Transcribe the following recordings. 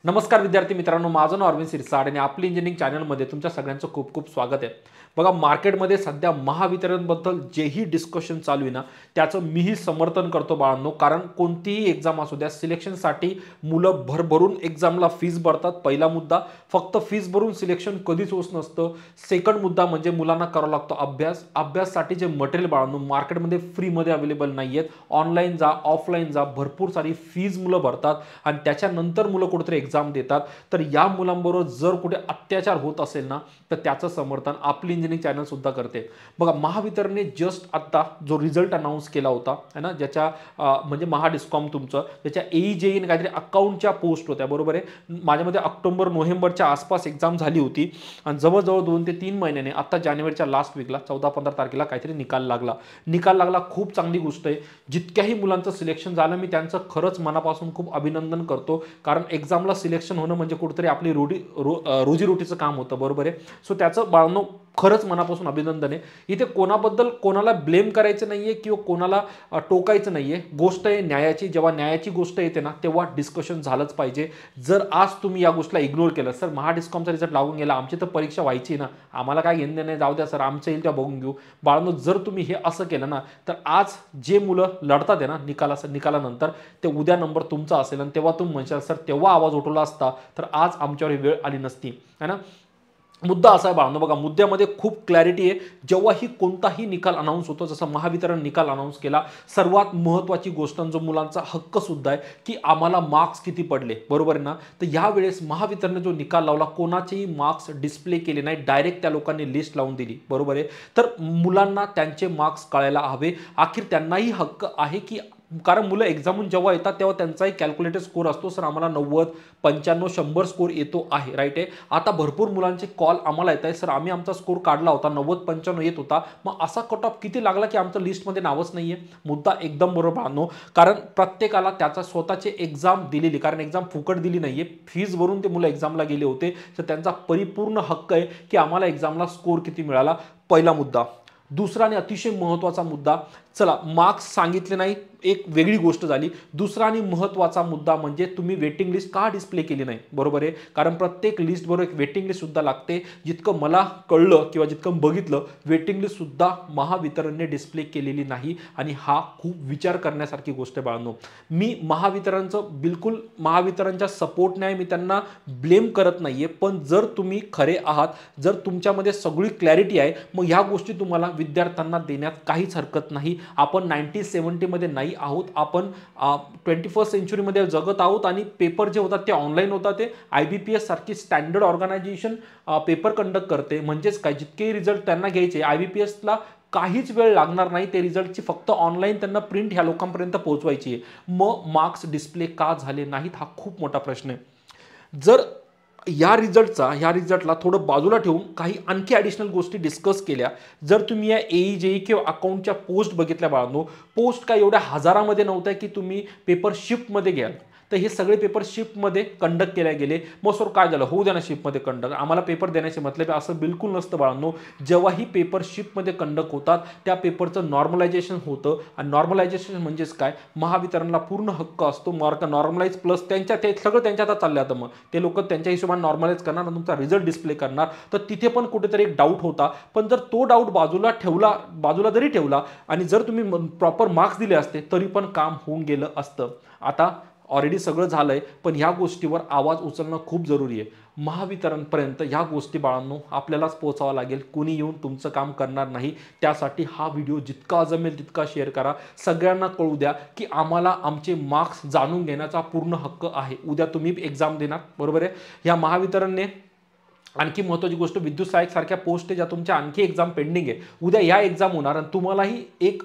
नमस्कार विद्यार्थी मित्रांनो, माझं नाव अरविंद सिरसाड आणि आपली इंजिनिअरिंग चॅनलमध्ये तुमच्या सगळ्यांचं खूप खूप स्वागत आहे। बघा, मार्केटमध्ये सध्या महावितरणबद्दल जेही डिस्कशन चालू आहे ना, त्याचं मीही समर्थन करतो बाळांनो। कारण कोणतीही एक्झाम असू द्या, सिलेक्शनसाठी मुलं भरभरून एक्झामला फीस भरतात। पहिला मुद्दा, फक्त फीस भरून सिलेक्शन कधीच होत नसतं। सेकंड मुद्दा म्हणजे मुलांना करावा लागतो अभ्यास। अभ्यासासाठी जे मटेरियल बाळांनो मार्केटमध्ये फ्रीमध्ये अवेलेबल नाही आहेत। ऑनलाईन जा, ऑफलाईन जा, भरपूर सारी फीज मुलं भरतात आणि त्याच्यानंतर मुलं कुठेतरी एक्झाम देतात। तर या मुलांबरोबर जर कुठे अत्याचार होत असेल ना, तर त्याचं समर्थन आपली इंजिनिअरिंग चॅनल सुद्धा करते। बघा, महावितरणने जस्ट आता जो रिझल्ट अनाउन्स केला होता है ना, ज्याच्या म्हणजे महाडिस्कॉम तुमचं त्याच्या AE ने काहीतरी अकाउंटच्या पोस्ट होत्या, बरोबर आहे। माझ्यामध्ये ऑक्टोबर नोव्हेंबरच्या आसपास एक्झाम झाली होती आणि जवळजवळ 2 ते 3 महिन्याने आता जानेवारीच्या लास्ट वीकला 14-15 तारखेला काहीतरी निकाल लागला। खूप चांगली गोष्ट आहे। जितक्याही मुलांचं सिलेक्शन झालं, मी त्यांचं खरंच मनापासून खूप अभिनंदन करतो। कारण एक्झामला सिलेक्शन होणं म्हणजे कुठेतरी आपली रोजीरोटीचं काम होतं, बरोबर आहे। सो त्याचं बाळांनो खरंच मनापासून अभिनंदन आहे। इथे कोणाबद्दल कोणाला ब्लेम करायचं नाहीये किंवा कोणाला टोकायचं नाहीये। गोष्ट आहे न्यायाची, जेव्हा न्यायाची गोष्ट येते ना, तेव्हा डिस्कशन झालंच पाहिजे। जर आज तुम्ही या गोष्टीला इग्नोर केलं, सर महाडिस्कॉमचा रिझल्ट लागून गेला, आमची तर परीक्षा व्हायची ना, आम्हाला काय घेणं नाही, जाऊ द्या सर, आमचं येईल तेव्हा बघून घेऊ। बाळांनो, जर तुम्ही हे असं केलं ना, तर आज जे मुलं लढतात आहे ना निकालानंतर, ते उद्या नंबर तुमचा असेल आणि तेव्हा तुम्ही म्हणशाल सर तेव्हा आवाज उठवला असता तर आज आमच्यावर वेळ आली नसती, है ना। मुद्दा असा आहे बाळांनो, बघा मुद्द्यामध्ये खूप क्लॅरिटी आहे। जेव्हाही कोणताही निकाल अनाउन्स होतो, जसं महावितरण निकाल अनाउन्स केला, सर्वात महत्त्वाची गोष्ट जो मुलांचा हक्क सुद्धा आहे की आम्हाला मार्क्स किती पडले, बरोबर आहे ना। तर यावेळेस महावितरणने जो निकाल लावला, कोणाचेही मार्क्स डिस्प्ले केले नाही, डायरेक्ट त्या लोकांनी लिस्ट लावून दिली, बरोबर आहे। तर मुलांना त्यांचे मार्क्स कळायला हवे। अखेर त्यांनाही हक्क आहे की, कारण मुलं एक्झामून जेव्हा येतात तेव्हा त्यांचाही कॅल्क्युलेटेड स्कोर असतो, सर आम्हाला 90, 95, 100 स्कोर येतो आहे, राईट आहे। आता भरपूर मुलांचे कॉल आम्हाला येत आहे, सर आम्ही आमचा स्कोर काढला होता, 90-95 येत होता, मग असा कट ऑफ किती लागला की आमचं लिस्टमध्ये नावच नाही आहे। मुद्दा एकदम बरोबर आणो, कारण प्रत्येकाला त्याचा स्वतःचे एक्झाम दिलेली, कारण एक्झाम फुकट दिली नाही आहे, फीज भरून ते मुलं एक्झामला गेले होते, तर त्यांचा परिपूर्ण हक्क आहे की आम्हाला एक्झामला स्कोर किती मिळाला, पहिला मुद्दा। दुसरा आणि अतिशय महत्त्वाचा मुद्दा, चला मार्क्स सांगितले नाही, एक वेगळी गोष्ट झाली। दुसरा आणि महत्त्वाचा मुद्दा म्हणजे तुम्ही वेटिंग लिस्ट का डिस्प्ले केली नाही, बरोबर आहे। कारण प्रत्येक लिस्ट बरोबर एक वेटिंग लिस्ट सुद्धा लागते। जितकं मला कळलं किंवा जितकं बघितलं, वेटिंग लिस्ट सुद्धा महावितरणने डिस्प्ले केलेली नाही आणि हा खूप विचार करण्यासारखी गोष्ट आहे बाळांनो। मी महावितरणचं बिलकुल महावितरणच्या सपोर्ट नाही, मी त्यांना ब्लेम करत नाहीये, पण जर तुम्ही खरे आहात, जर तुमच्यामध्ये सगळी क्लॅरिटी आहे, मग ह्या गोष्टी तुम्हाला विद्यार्थ्यांना देण्यात काहीच हरकत नाही। आपण 1970 मध्ये नाही आहोत, आपण 21st सेंचुरीमध्ये जगत आहोत आणि पेपर जे होतात ते ऑनलाईन होतात। ते IBPS सारखी स्टँडर्ड ऑर्गनायझेशन पेपर कंडक्ट करते, म्हणजेच काय, जितके रिझल्ट त्यांना घ्यायचे IBPSला काहीच वेळ लागणार नाही, ते रिझल्टची फक्त ऑनलाईन त्यांना प्रिंट ह्या लोकांपर्यंत पोहोचवायची आहे। मग मार्क्स डिस्प्ले का झाले नाहीत, हा खूप मोठा प्रश्न आहे। जर ह्या रिझल्टला थोडं बाजूला ठेवून काही आणखी ॲडिशनल गोष्टी डिस्कस केल्या, जर तुम्ही या AE किंवा अकाउंटच्या पोस्ट बघितल्या बाळांनो, पोस्ट काय एवढ्या हजारामध्ये नव्हत्या की तुम्ही पेपर शिफ्टमध्ये घ्याल, तर हे सगळे पेपर शिफ्टमध्ये कंडक्ट केले गेले। मग सर काय झालं, होऊ द्या ना शिफ्टमध्ये कंडक्ट, आम्हाला पेपर देण्याचे मतलब असं बिलकुल नसतं बाळांनो। जेव्हाही पेपर शिफ्टमध्ये कंडक्ट होतात, त्या पेपरचं नॉर्मलायझेशन होतं आणि नॉर्मलायझेशन म्हणजेच काय, महावितरणला पूर्ण हक्क असतो मार्क नॉर्मलाइज प्लस त्यांच्या ते सगळं त्यांच्या हातात चाललं जातं। मग ते लोक त्यांच्या हिशोबाने नॉर्मलाइज करणार आणि तुमचा रिझल्ट डिस्प्ले करणार। तर तिथे पण कुठेतरी एक डाऊट होता, पण जर तो डाऊट बाजूला जरी ठेवला आणि जर तुम्ही प्रॉपर मार्क्स दिले असते, तरी पण काम होऊन गेलं असतं। आता ऑलरेडी सगळं झालंय, पण ह्या गोष्टीवर आवाज उचलणं खूप जरुरी आहे। महावितरणपर्यंत ह्या गोष्टी बाळांनो आपल्यालाच पोहोचावं लागेल, कोणी येऊन तुमचं काम करणार नाही। त्यासाठी हा व्हिडिओ जितका जमेल तितका शेअर करा, सगळ्यांना कळू द्या की आम्हाला आमचे मार्क्स जाणून घेण्याचा पूर्ण हक्क आहे। उद्या तुम्ही एक्झाम देणार, बरोबर आहे। ह्या महावितरणने आणखी महत्त्वाची गोष्ट, विद्युत सहाय्यक सारख्या पोस्ट आहे ज्या तुमच्या आणखी एक्झाम पेंडिंग आहे, उद्या या एक्झाम होणार आणि तुम्हालाही एक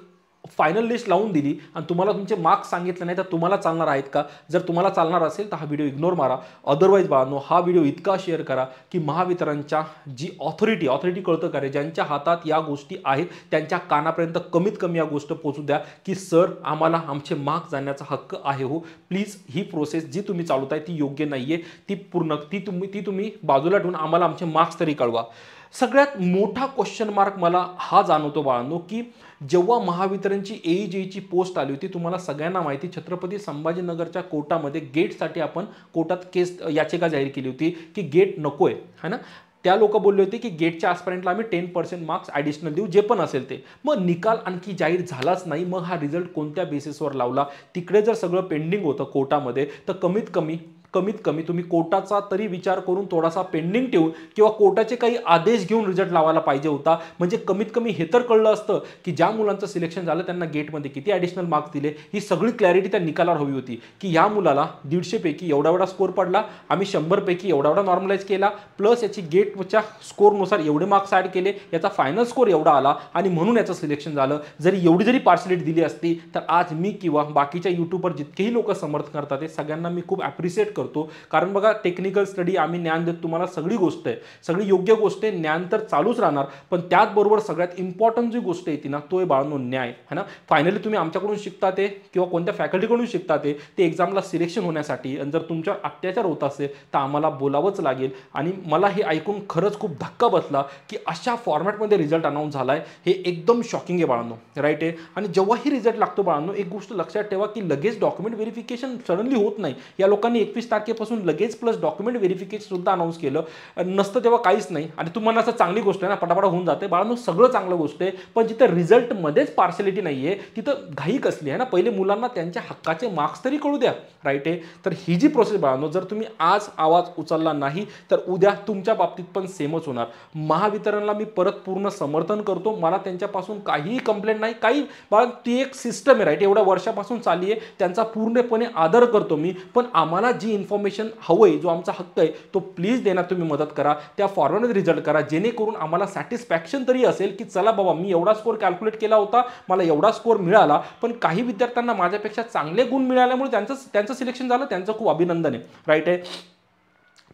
फायनल लिस्ट लावून दिली आणि तुम्हाला तुमचे मार्क्स सांगितले नाही, तर तुम्हाला चालणार आहेत का? जर तुम्हाला चालणार असेल तर हा व्हिडिओ इग्नोर मारा। अदरवाईज बाळांनो, हा व्हिडिओ इतका शेअर करा की महावितरणच्या जी ऑथॉरिटी कळतं का रे, ज्यांच्या हातात या गोष्टी आहेत त्यांच्या कानापर्यंत कमीत कमी या गोष्ट पोहोचू द्या की सर आम्हाला आमचे मार्क्स जाणण्याचा हक्क आहे। हो प्लीज, ही प्रोसेस जी तुम्ही चालवताय ती योग्य नाहीये, ती तुम्ही बाजूला ठेवून आम्हाला आमचे मार्क्स तरी कळवा। सगळ्यात मोठा क्वेश्चन मार्क मला हा जाणवतो बाळांनो, की जेव्हा महावितरणची AEJची पोस्ट आली होती, तुम्हाला सगळ्यांना माहिती, छत्रपती संभाजीनगरच्या कोर्टामध्ये गेटसाठी आपण कोर्टात केस याचिका जाहीर केली होती की गेट नकोय, है ना. त्या लोक बोलले होते की गेटच्या आसपर्यंतला आम्ही 10% मार्क्स ॲडिशनल देऊ, जे पण असेल ते. मग निकाल आणखी जाहीर झालाच नाही. मग हा रिझल्ट कोणत्या बेसिसवर लावला? तिकडे जर सगळं पेंडिंग होतं कोर्टामध्ये, तर कमीत कमी तुम्ही कोर्टाचा तरी विचार करून थोडासा पेंडिंग ठेवून किंवा कोर्टाचे काही आदेश घेऊन रिझल्ट लावायला पाहिजे होता. म्हणजे कमीत कमी हे तर कळलं असतं की ज्या मुलांचं सिलेक्शन झालं त्यांना गेटमध्ये किती ॲडिशनल मार्क्स दिले, ही सगळी क्लॅरिटी त्या निकालावर हवी होती. की या मुलाला 150 पैकी एवढा स्कोर पडला, आम्ही 100 पैकी एवढा नॉर्मलाइज केला, प्लस याची गेटच्या स्कोरनुसार एवढे मार्क्स ॲड केले, याचा फायनल स्कोर एवढा आला आणि म्हणून याचं सिलेक्शन झालं. जरी पार्शलिटी दिली असती तर आज मी किंवा बाकीच्या यूट्यूबवर जितकेही लोक समर्थन करतात ते सगळ्यांना मी खूप ॲप्रिशिएट करतो. कारण बघा, टेक्निकल स्टडी आम्ही ज्ञान देत तुम्हाला, सगळी गोष्ट आहे, सगळी योग्य गोष्ट आहे, ज्ञान तर चालूच राहणार, पण त्याचबरोबर सगळ्यात इम्पॉर्टंट जी गोष्ट येते ना, तो आहे बाळांनो न्याय, है ना. फायनली तुम्ही आमच्याकडून शिकता ते किंवा कोणत्या फॅकल्टीकडून शिकता ते एक्झामला सिलेक्शन होण्यासाठी. आणि जर तुमच्यावर अत्याचार होत असेल तर आम्हाला बोलावंच लागेल. आणि मला हे ऐकून खरंच खूप धक्का बसला की अशा फॉर्मॅटमध्ये रिझल्ट अनाऊन्स झाला आहे, हे एकदम शॉकिंग आहे बाळांनो, राईट आहे. आणि जेव्हाही रिझल्ट लागतो बाळांनो, एक गोष्ट लक्षात ठेवा की लगेच डॉक्युमेंट व्हेरिफिकेशन सडनली होत नाही. या लोकांनी 21 तारखेपासून लगेच प्लस डॉक्युमेंट व्हेरिफिकेशन सुद्धा अनाऊन्स केलं नसतं तेव्हा काहीच नाही. आणि तुम्हाला असं चांगली गोष्ट आहे ना, पटापट होऊन जाते बाळांनो, सगळं चांगलं गोष्ट आहे. पण जिथं रिझल्टमध्येच पार्शलिटी नाही आहे तिथं घाई कसली आहे ना. पहिले मुलांना त्यांच्या हक्काचे मार्क्स तरी कळू द्या, राईट आहे. तर ही जी प्रोसेस बाळांनो, जर तुम्ही आज आवाज उचलला नाही तर उद्या तुमच्या बाबतीत पण सेमच होणार. महावितरणला मी परत पूर्ण समर्थन करतो, मला त्यांच्यापासून काहीही कंप्लेंट नाही, काही बाळा ती एक सिस्टम आहे, राईट. एवढ्या वर्षापासून चालली आहे, त्यांचा पूर्णपणे आदर करतो मी. पण आम्हाला जी इन्फॉर्मेशन हवंय, जो आमचा हक्क आहे, तो प्लीज देण्यात तुम्ही मदत करा, त्या फॉर्मॅटमध्ये रिझल्ट करा, जेणेकरून आम्हाला सॅटिस्फॅक्शन तरी असेल की चला बाबा, मी एवढा स्कोर कॅल्क्युलेट केला होता, मला एवढा स्कोर मिळाला. पण काही विद्यार्थ्यांना माझ्यापेक्षा चांगले गुण मिळाल्यामुळे त्यांचं सिलेक्शन झालं, त्यांचं खूप अभिनंदन आहे, राईट आहे.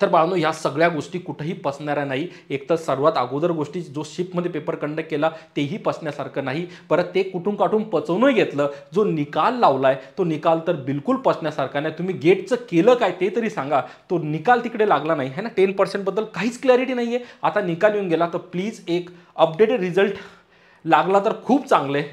तर बाळांनो, ह्या सगळ्या गोष्टी कुठेही पसणाऱ्या नाही. एक तर सर्वात अगोदर गोष्टी, जो शिपमध्ये पेपर कंडक्ट केला तेही पसण्यासारखं नाही. परत ते कुठून काढून पचवूनही घेतलं. जो निकाल लावलाय तो निकाल तर बिलकुल पसण्यासारखा नाही. तुम्ही गेटचं केलं काय ते तरी सांगा. तो निकाल तिकडे लागला नाही, है ना. 10% बद्दल काहीच क्लॅरिटी नाही आहे. आता निकाल येऊन गेला तर प्लीज एक अपडेटेड रिझल्ट लागला तर खूप चांगले.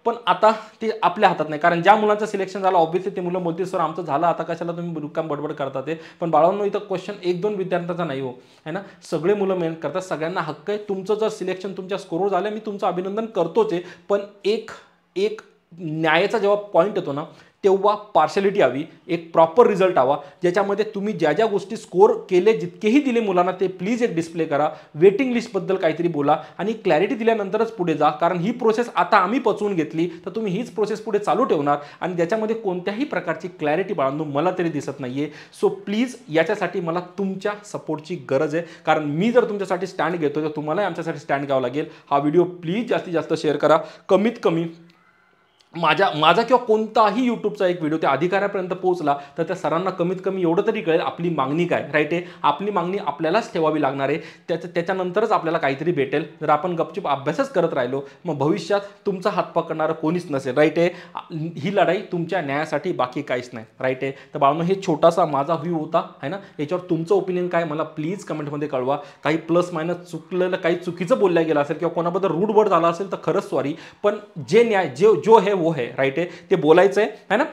पण आता ते आपल्या हातात नाही, कारण ज्या मुलांचं सिलेक्शन झालं ऑब्व्हियसली ते मुलं बोलतील सर आमचं झालं, आता कशाला तुम्ही रुक्काम बडबड करता ते. पण बाळांनो, इथं क्वेश्चन 1-2 विद्यार्थ्यांचा नाही हो, है ना. सगळे मुलं मेहनत करतात, सगळ्यांना हक्क आहे. तुमचं जर सिलेक्शन तुमच्या स्कोरवर झालं, मी तुमचं अभिनंदन करतोच आहे. पण एक न्यायाचा जेव्हा पॉईंट येतो ना, तेव्हा पार्शलिटी हवी, एक प्रॉपर रिझल्ट हवा, ज्याच्यामध्ये तुम्ही ज्या ज्या गोष्टी स्कोर केले, जितकेही दिले मुलांना, ते प्लीज एक डिस्प्ले करा. वेटिंग लिस्टबद्दल काहीतरी बोला आणि क्लॅरिटी दिल्यानंतरच पुढे जा. कारण ही प्रोसेस आता आम्ही पचवून घेतली तर तुम्ही हीच प्रोसेस पुढे चालू ठेवणार आणि त्याच्यामध्ये कोणत्याही प्रकारची क्लॅरिटी बाळांनो मला तरी दिसत नाहीये. सो प्लीज याच्यासाठी मला तुमच्या सपोर्टची गरज आहे. कारण मी जर तुमच्यासाठी स्टँड घेतो तर तुम्हालाही आमच्यासाठी स्टँड घ्यावं लागेल. हा व्हिडिओ प्लीज जास्तीत जास्त शेअर करा. कमीत कमी माझा किंवा कोणताही यूट्यूबचा एक व्हिडिओ त्या अधिकाऱ्यापर्यंत पोहोचला तर त्या सरांना कमीत कमी एवढं तरी कळेल आपली मागणी काय, राईट आहे. आपली मागणी आपल्यालाच ठेवावी लागणार आहे. त्याच्यानंतरच आपल्याला काहीतरी भेटेल. जर आपण गपचूप अभ्यासच करत राहिलो मग भविष्यात तुमचा हात पकडणारं कोणीच नसेल, राईट आहे. ही लढाई तुमच्या न्यायासाठी, बाकी काहीच नाही, राईट आहे. तर बाळांनो, हे छोटासा माझा व्ह्यू होता, है ना. याच्यावर तुमचं ओपिनियन काय मला प्लीज कमेंटमध्ये कळवा. काही प्लस मायनस चुकलेलं, काही चुकीचं बोलल्या गेलं असेल किंवा कोणाबद्दल रूड वर्ड झाला असेल तर खरंच सॉरी. पण जे न्याय जो है वो है, राईट आहे, ते बोलायचं आहे ना.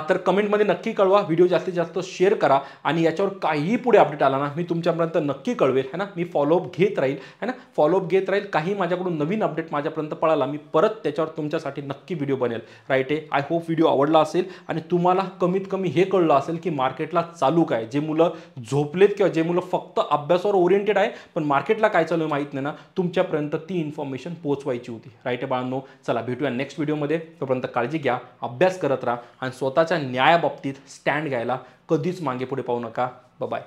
तर कमेंटमध्ये नक्की कळवा. व्हिडिओ जास्तीत जास्त शेअर करा आणि याच्यावर काहीही पुढे अपडेट आला ना मी तुमच्यापर्यंत नक्की कळवेल, है ना. मी फॉलोअप घेत राहील, है ना, फॉलोअप घेत राहील. काही माझ्याकडून नवीन अपडेट माझ्यापर्यंत पळाला मी परत त्याच्यावर तुमच्यासाठी नक्की व्हिडिओ बनेल, राईट आहे. आय होप व्हिडिओ आवडला असेल आणि तुम्हाला कमीत कमी हे कळलं असेल की मार्केटला चालू काय. जे मुलं झोपलेत किंवा जे मुलं फक्त अभ्यासावर ओरिएंटेड आहे पण मार्केटला काय चालू आहे माहीत नाही ना, तुमच्यापर्यंत ती इन्फॉर्मेशन पोहोचवायची होती, राईट आहे बाळांनो. चला भेटूया नेक्स्ट व्हिडिओमध्ये. तोपर्यंत काळजी घ्या, अभ्यास करत राहा आणि स्वतःच्या न्यायाबाबतीत स्टँड घ्यायला कधीच मागे पुढे पाहू नका. बाय.